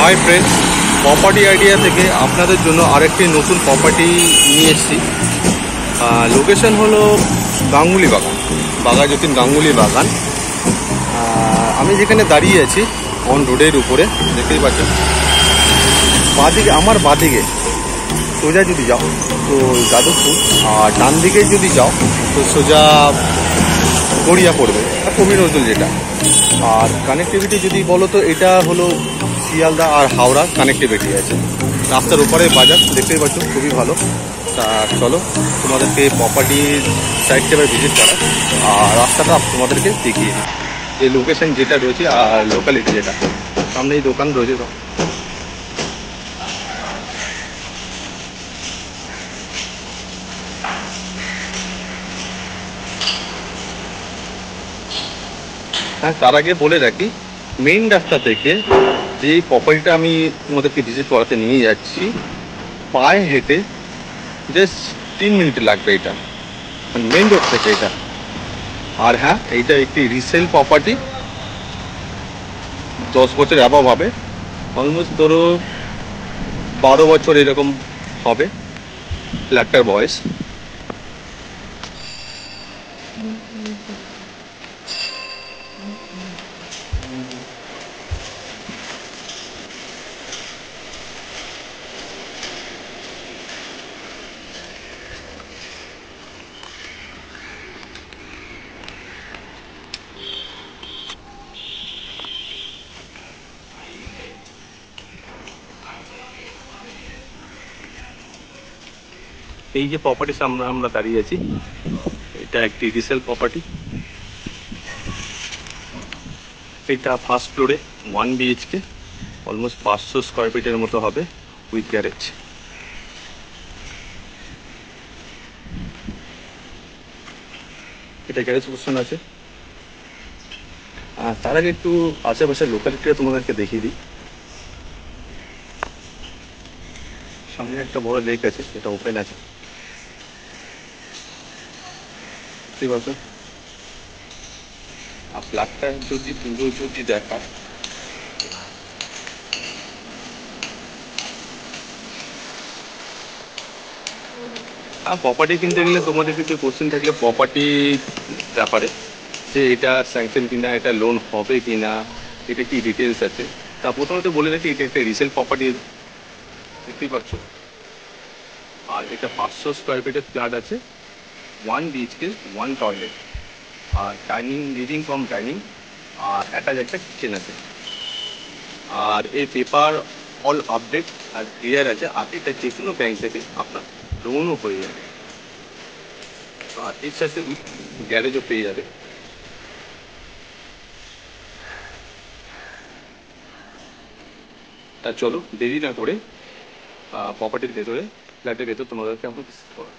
Hi friends, property idea থেকে আপনাদের জন্য আরেকটি নতুন প্রপার্টি নিয়ে এসেছি। লোকেশন হলো গাঙ্গুলি বাগান, বাঘাযতীন গাঙ্গুলি বাগান। আমি যেখানে দাঁড়িয়ে আছি অন রোডের উপরে, দেখতেই পাচ্ছেন। বাঁদিকে, আমার বাঁদিকে সোজা যদি যাও তো যাদবপুর, আর ডান দিকে যদি যাও তো সোজা গড়িয়া পড়বে, কবি নজরুল যেটা। আর কানেক্টিভিটি যদি বলো তো এটা হলো শিয়ালদা আর হাওড়া কানেক্টিভিটি আছে। রাস্তার ওপারে বাজার, দেখতেই পাচ্ছ, খুবই ভালো। তা চলো তোমাদেরকে প্রপার্টির সাইডটা এবার ভিজিট করা আর রাস্তাটা তোমাদেরকে দেখিয়ে দিই। এই লোকেশন যেটা রয়েছে আর লোকালিটি যেটা, সামনে এই দোকান রয়েছে। হ্যাঁ, তার আগে বলে রাখি, মেইন রাস্তা থেকে যে প্রপার্টিটা আমি তোমাদেরকে ভিজিট করাতে নিয়ে যাচ্ছি, পায়ে হেঁটে জাস্ট 3 মিনিট লাগবে। এটা মেইন রোড থেকে এটা। আর হ্যাঁ, এইটা একটি রিসেল প্রপার্টি, 10 বছর অ্যাভাব হবে। অলমোস্ট ধরো 12 বছর এরকম হবে ফ্ল্যাটটার বয়স। এই যে প্রপার্টির সামনে আমরা দাঁড়িয়ে আছি, এটা একটি রিসেল প্রপার্টি। এটা ফার্স্ট ফ্লোরে 1 BHK, অলমোস্ট 500 স্কোয়ার ফিটের মতো হবে উইথ গ্যারেজ। এটা গ্যারেজ পোর্শন আছে। তার আগে একটু আশেপাশের লোকালিটিটা তোমাদেরকে দেখিয়ে দিই। সামনে একটা বড় লেক আছে, এটা ওপেন আছে, বুঝতে পারছো। আর ফ্ল্যাটটা যদি পুরো যদি দেখায়, প্রপার্টি কিনতে গেলে তোমাদের কিছু কোশ্চেন থাকলে প্রপার্টি ব্যাপারে, যে এটা স্যাংশন কিনা, এটা লোন হবে কিনা, এটা কি ডিটেলস আছে। তা প্রথমত বলে রাখি, এটা একটা রিসেল প্রপার্টি, দেখতেই পাচ্ছ। আর এটা 500 স্কোয়ার ফিটের ফ্ল্যাট আছে, 1 BHK, 1 টয়লেট, আর ডাইনিং, লিভিং ফ্রম ডাইনিং, আর অ্যাটাচ একটা কিচেন আছে। আর এই পেপার অল আপডেট আর ক্লিয়ার আছে। আর এটা যে কোনো ব্যাংক থেকে আপনার লোনও হয়ে যাবে। আর এর সাথে গ্যারেজও পেয়ে যাবে। তা চলো দেরি না করে প্রপার্টির ভেতরে, ফ্ল্যাটের ভেতর তোমাদেরকে আমরা ভিজিট করো।